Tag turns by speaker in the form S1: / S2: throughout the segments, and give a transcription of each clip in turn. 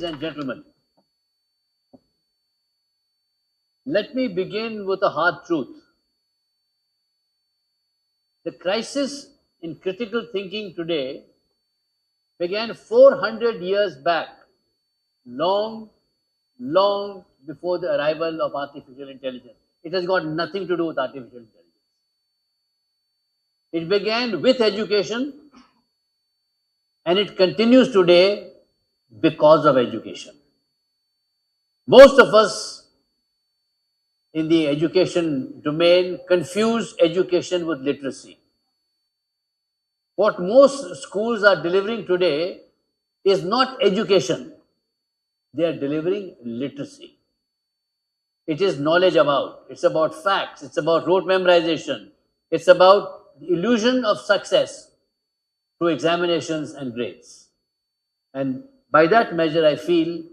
S1: ladies and gentlemen. Let me begin with a hard truth. The crisis in critical thinking today began 400 years back, long before the arrival of artificial intelligence. It has got nothing to do with artificial intelligence. It began with education and it continues today because of education. Most of us in the education domain confuse education with literacy. What most schools are delivering today is not education, they are delivering literacy. It is knowledge about, it's about facts, it's about rote memorization, it's about the illusion of success through examinations and grades. And by that measure, I feel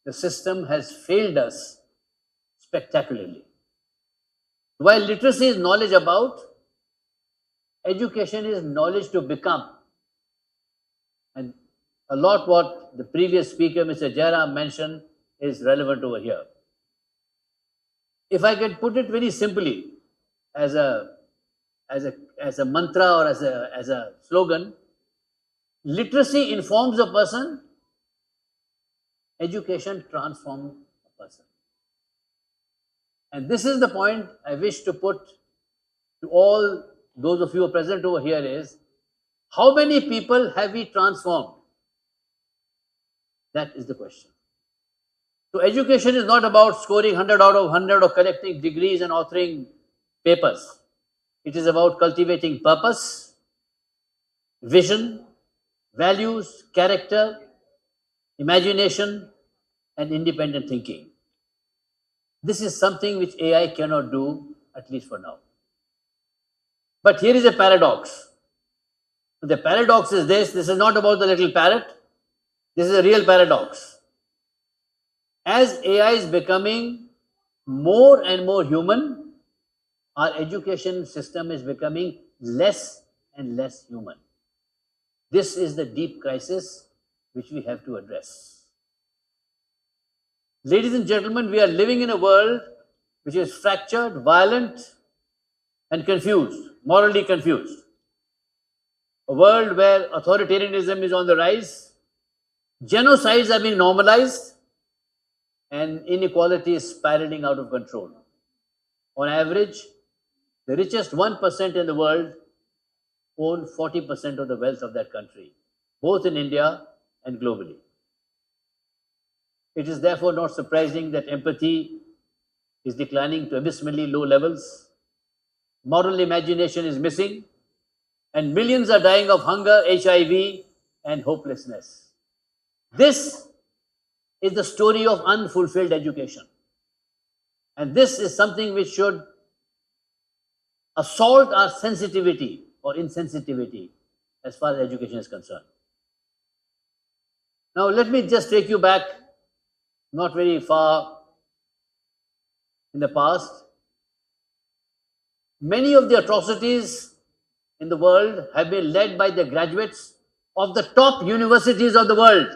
S1: the system has failed us spectacularly. While literacy is knowledge about, education is knowledge to become. And a lot what the previous speaker, Mr. Jairam, mentioned is relevant over here. If I can put it very simply as a mantra or as a slogan, literacy informs a person, education transforms a person. And this is the point I wish to put to all those of you who are present over here is, how many people have we transformed? That is the question. So education is not about scoring 100 out of 100 or collecting degrees and authoring papers. It is about cultivating purpose, vision, values, character, imagination, and independent thinking. This is something which AI cannot do, at least for now. But here is a paradox. The paradox is this is not about the little parrot, this is a real paradox. As AI is becoming more and more human, our education system is becoming less and less human. This is the deep crisis which we have to address. Ladies and gentlemen, we are living in a world which is fractured, violent, and confused, morally confused. A world where authoritarianism is on the rise, genocides are being normalized, and inequality is spiraling out of control. On average, the richest 1% in the world own 40% of the wealth of that country, both in India and globally. It is therefore not surprising that empathy is declining to abysmally low levels, moral imagination is missing, and millions are dying of hunger, HIV, and hopelessness. This is the story of unfulfilled education. And this is something which should assault our sensitivity or insensitivity as far as education is concerned. Now, let me just take you back not very far in the past. Many of the atrocities in the world have been led by the graduates of the top universities of the world.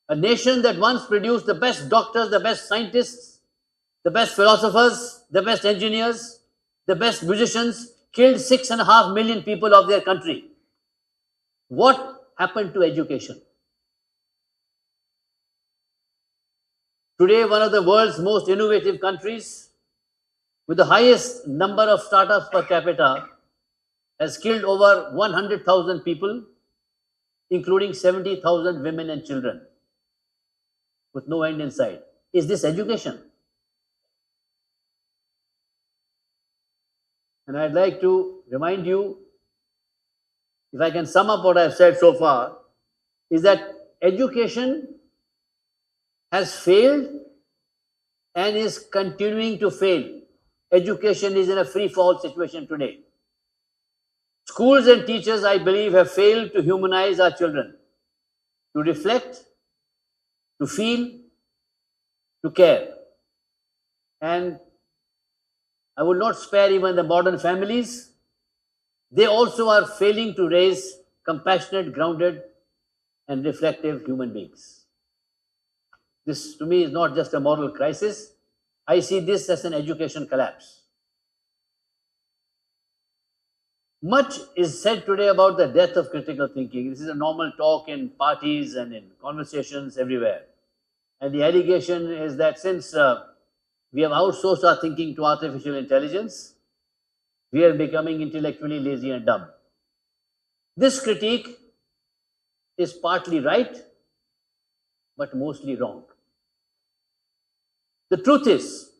S1: A nation that once produced the best doctors, the best scientists, the best philosophers, the best engineers, the best musicians, killed 6.5 million people of their country. What happened to education? Today, one of the world's most innovative countries, with the highest number of startups per capita, has killed over 100,000 people, including 70,000 women and children, with no end in sight. Is this education? And I'd like to remind you, if I can sum up what I've said so far, is that education has failed and is continuing to fail. Education is in a free-fall situation today. Schools and teachers, I believe, have failed to humanize our children, to reflect, to feel, to care. And I will not spare even the modern families. They also are failing to raise compassionate, grounded, and reflective human beings. This to me is not just a moral crisis. I see this as an education collapse. Much is said today about the death of critical thinking. This is a normal talk in parties and in conversations everywhere. And the allegation is that since we have outsourced our thinking to artificial intelligence, we are becoming intellectually lazy and dumb. This critique is partly right, but mostly wrong. The truth is,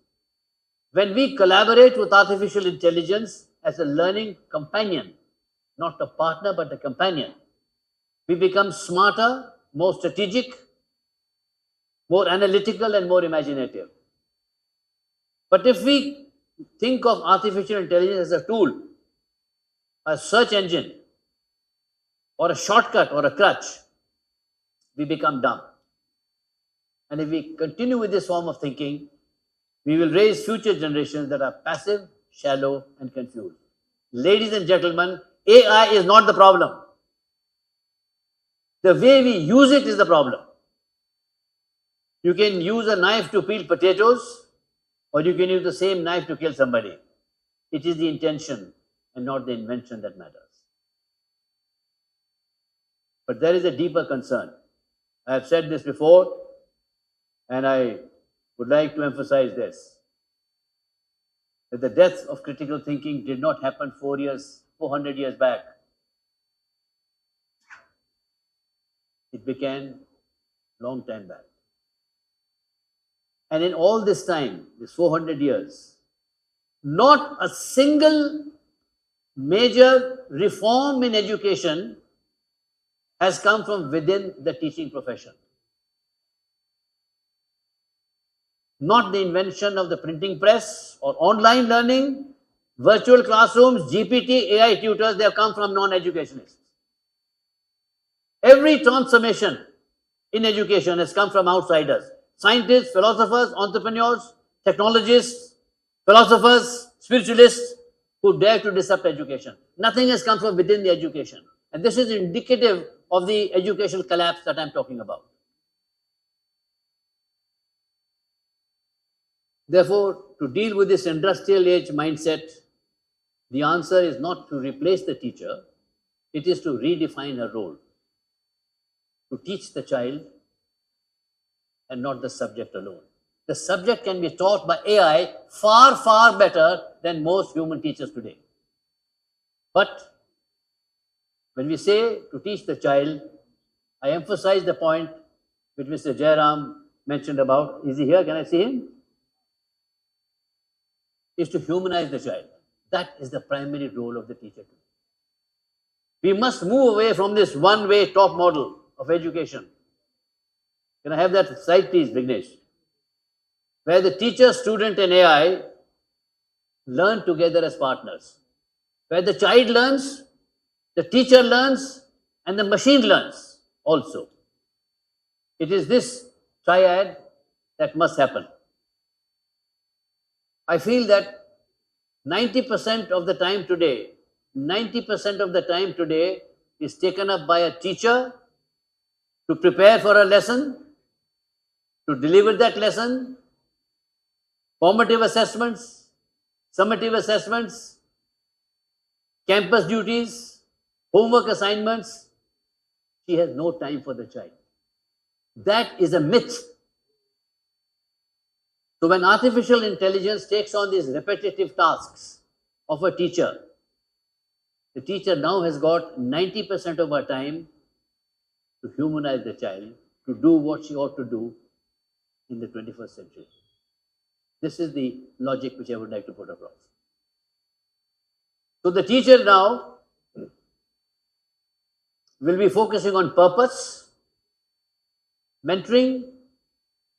S1: when we collaborate with artificial intelligence as a learning companion, not a partner but a companion, we become smarter, more strategic, more analytical, and more imaginative. But if we think of artificial intelligence as a tool, a search engine, or a shortcut or a crutch, we become dumb. And if we continue with this form of thinking, we will raise future generations that are passive, shallow, and confused. Ladies and gentlemen, AI is not the problem. The way we use it is the problem. You can use a knife to peel potatoes, or you can use the same knife to kill somebody. It is the intention and not the invention that matters. But there is a deeper concern. I have said this before, and I would like to emphasize this, that the death of critical thinking did not happen 400 years back. It began long time back. And in all this time, this 400 years, not a single major reform in education has come from within the teaching profession. Not the invention of the printing press or online learning, virtual classrooms, GPT, AI tutors, they have come from non-educationists. Every transformation in education has come from outsiders. Scientists, philosophers, entrepreneurs, technologists, philosophers, spiritualists who dare to disrupt education. Nothing has come from within the education. And this is indicative of the educational collapse that I'm talking about. Therefore, to deal with this industrial age mindset, the answer is not to replace the teacher, it is to redefine her role. To teach the child and not the subject alone. The subject can be taught by AI far, far better than most human teachers today. But when we say to teach the child, I emphasize the point which Mr. Jairam mentioned about. Is he here? Can I see him? Is to humanize the child. That is the primary role of the teacher today. We must move away from this one-way top model of education. Can I have that slide, please, Vignesh? Where the teacher, student, and AI learn together as partners. Where the child learns, the teacher learns, and the machine learns also. It is this triad that must happen. I feel that 90% of the time today, 90% of the time today is taken up by a teacher to prepare for a lesson, to deliver that lesson, formative assessments, summative assessments, campus duties, homework assignments. She has no time for the child. That is a myth. So when artificial intelligence takes on these repetitive tasks of a teacher, the teacher now has got 90% of her time to humanize the child, to do what she ought to do in the 21st century. This is the logic which I would like to put across. So the teacher now will be focusing on purpose, mentoring,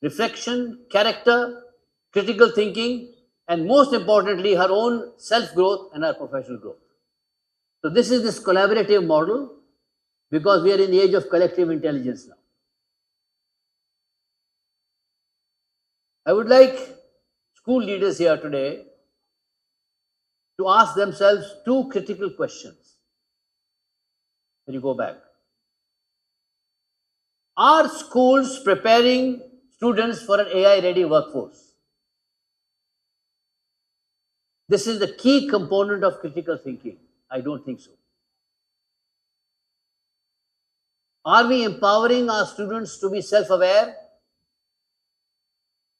S1: reflection, character, critical thinking, and most importantly, her own self-growth and her professional growth. So this is this collaborative model because we are in the age of collective intelligence now. I would like school leaders here today to ask themselves two critical questions. When you go back, Are schools preparing students for an AI-ready workforce? This is the key component of critical thinking. I don't think so. Are we empowering our students to be self-aware,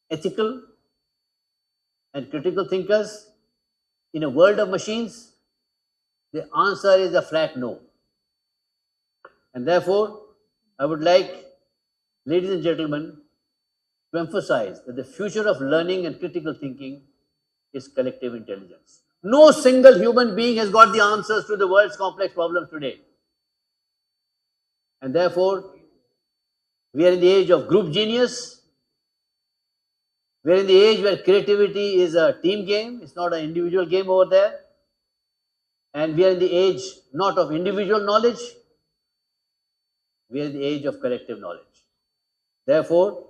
S1: ethical, and critical thinkers in a world of machines? The answer is a flat no. And therefore, I would like, ladies and gentlemen, to emphasize that the future of learning and critical thinking is collective intelligence. No single human being has got the answers to the world's complex problems today. And therefore, we are in the age of group genius. We are in the age where creativity is a team game, it's not an individual game over there. And we are in the age not of individual knowledge, we are in the age of collective knowledge. Therefore,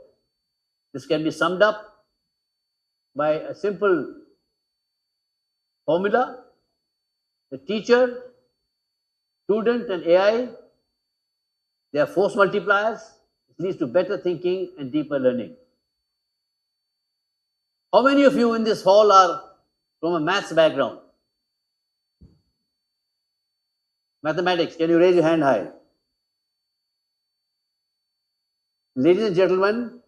S1: this can be summed up by a simple formula: the teacher, student, and AI, they are force multipliers. It leads to better thinking and deeper learning. How many of you in this hall are from a maths background? Mathematics, can you raise your hand high? Ladies and gentlemen,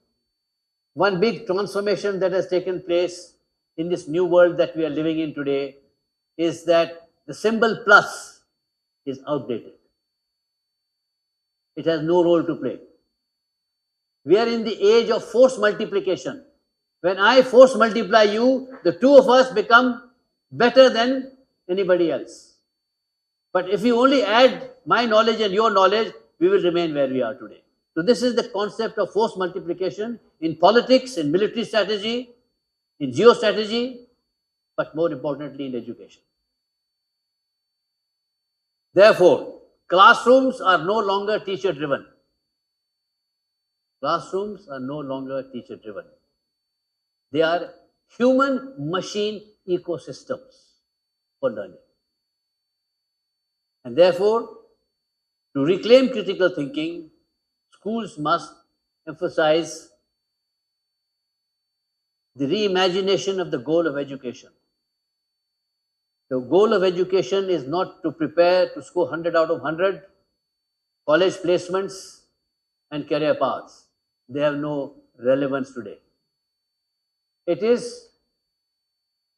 S1: one big transformation that has taken place in this new world that we are living in today is that the symbol plus is outdated. It has no role to play. We are in the age of force multiplication. When I force multiply you, the two of us become better than anybody else. But if you only add my knowledge and your knowledge, we will remain where we are today. So this is the concept of force multiplication in politics, in military strategy, in geostrategy, but more importantly in education. Therefore, classrooms are no longer teacher-driven. Classrooms are no longer teacher-driven. They are human-machine ecosystems for learning. And therefore, to reclaim critical thinking, schools must emphasize the reimagination of the goal of education. The goal of education is not to prepare to score 100 out of 100, college placements, and career paths. They have no relevance today. It is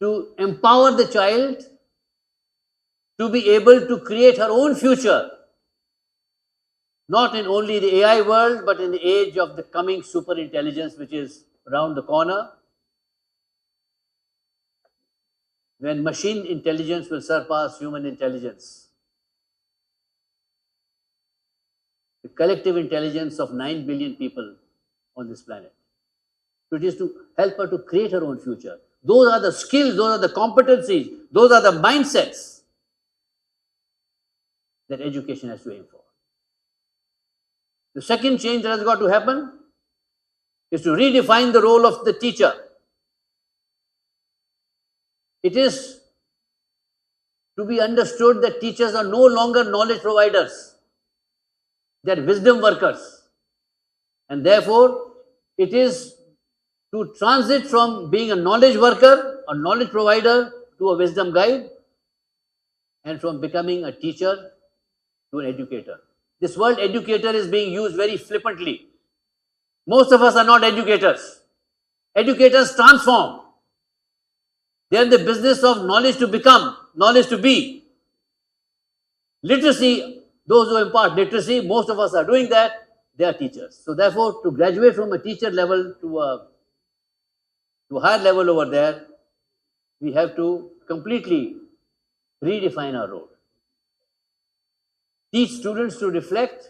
S1: to empower the child to be able to create her own future, not in only the AI world, but in the age of the coming superintelligence, which is around the corner, when machine intelligence will surpass human intelligence. The collective intelligence of 9 billion people on this planet. So it is to help her to create her own future. Those are the skills, those are the competencies, those are the mindsets that education has to aim for. The second change that has got to happen is to redefine the role of the teacher. It is to be understood that teachers are no longer knowledge providers. They are wisdom workers. And therefore, it is to transit from being a knowledge worker, a knowledge provider, to a wisdom guide, and from becoming a teacher to an educator. This word educator is being used very flippantly. Most of us are not educators. Educators transform. They are in the business of knowledge to become, knowledge to be. Literacy, those who impart literacy, most of us are doing that, they are teachers. So therefore, to graduate from a teacher level to a higher level over there, we have to completely redefine our role. Teach students to reflect,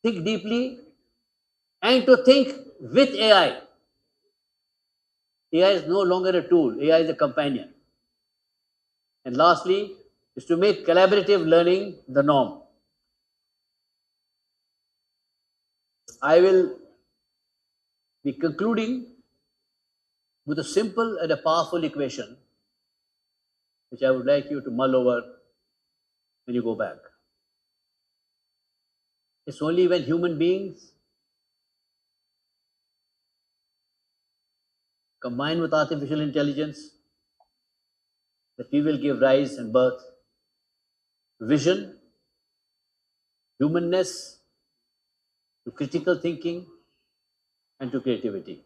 S1: think deeply, and to think with AI. AI is no longer a tool, AI is a companion. And lastly, is to make collaborative learning the norm. I will be concluding with a simple and a powerful equation, which I would like you to mull over when you go back. It's only when human beings combine with artificial intelligence that we will give rise and birth to vision, humanness, to critical thinking, and to creativity.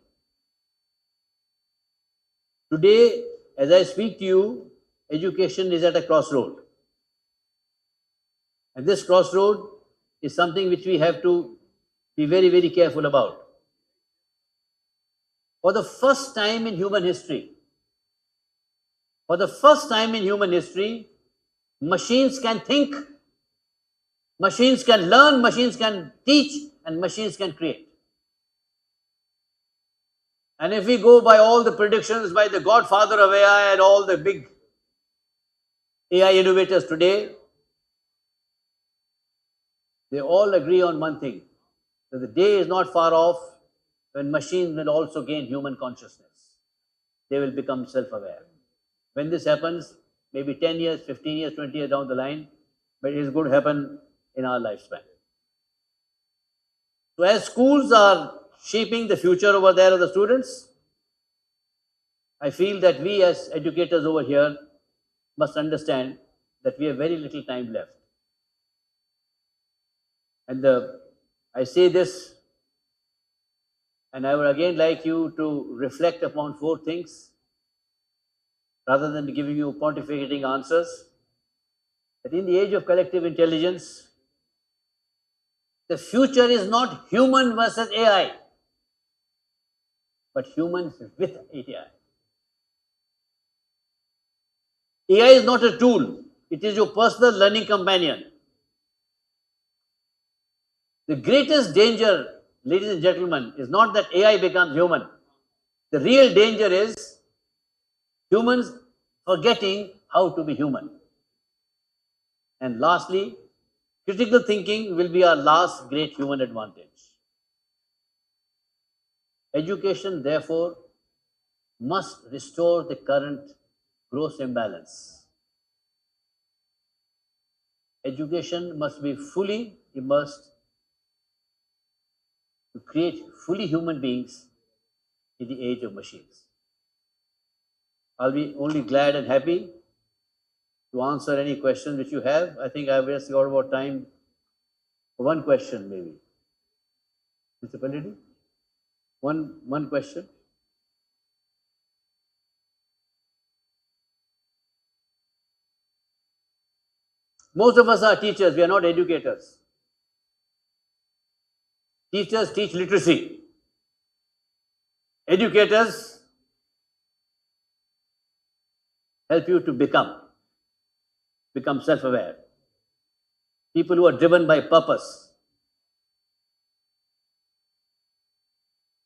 S1: Today, as I speak to you, education is at a crossroad. And this crossroad is something which we have to be very, very careful about. For the first time in human history, machines can think, machines can learn, machines can teach, and machines can create. And if we go by all the predictions by the godfather of AI and all the big AI innovators today, they all agree on one thing, that the day is not far off when machines will also gain human consciousness. They will become self-aware. When this happens, maybe 10 years, 15 years, 20 years down the line, but it is going to happen in our lifespan. So as schools are shaping the future over there of the students, I feel that we as educators over here must understand that we have very little time left. And I say this, and I would again like you to reflect upon 4 things, rather than giving you pontificating answers, that in the age of collective intelligence, the future is not human versus AI, but humans with AI. AI is not a tool, it is your personal learning companion. The greatest danger, ladies and gentlemen, is not that AI becomes human. The real danger is humans forgetting how to be human. And lastly, critical thinking will be our last great human advantage. Education, therefore, must restore the current gross imbalance. Education must be fully immersed to create fully human beings in the age of machines. I'll be only glad and happy to answer any questions which you have. I think I've just got about time for one question, maybe. Mr. Panditi? One question. Most of us are teachers, we are not educators. Teachers teach literacy. Educators help you to become self-aware. People who are driven by purpose.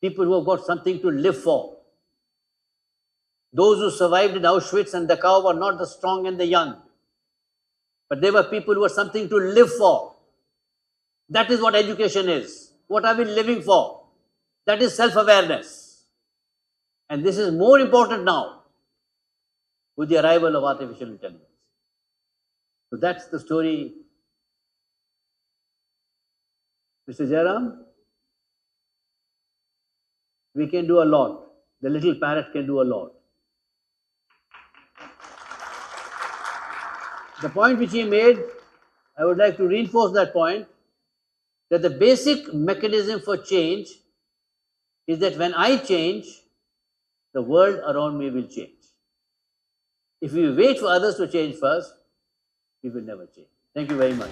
S1: People who have got something to live for. Those who survived in Auschwitz and Dachau were not the strong and the young, but they were people who had something to live for. That is what education is. What are we living for? That is self-awareness. And this is more important now with the arrival of artificial intelligence. So that's the story. Mr. Jairam, we can do a lot. The little parrot can do a lot. The point which he made, I would like to reinforce that point, that the basic mechanism for change is that when I change, the world around me will change. If we wait for others to change first, we will never change. Thank you very much.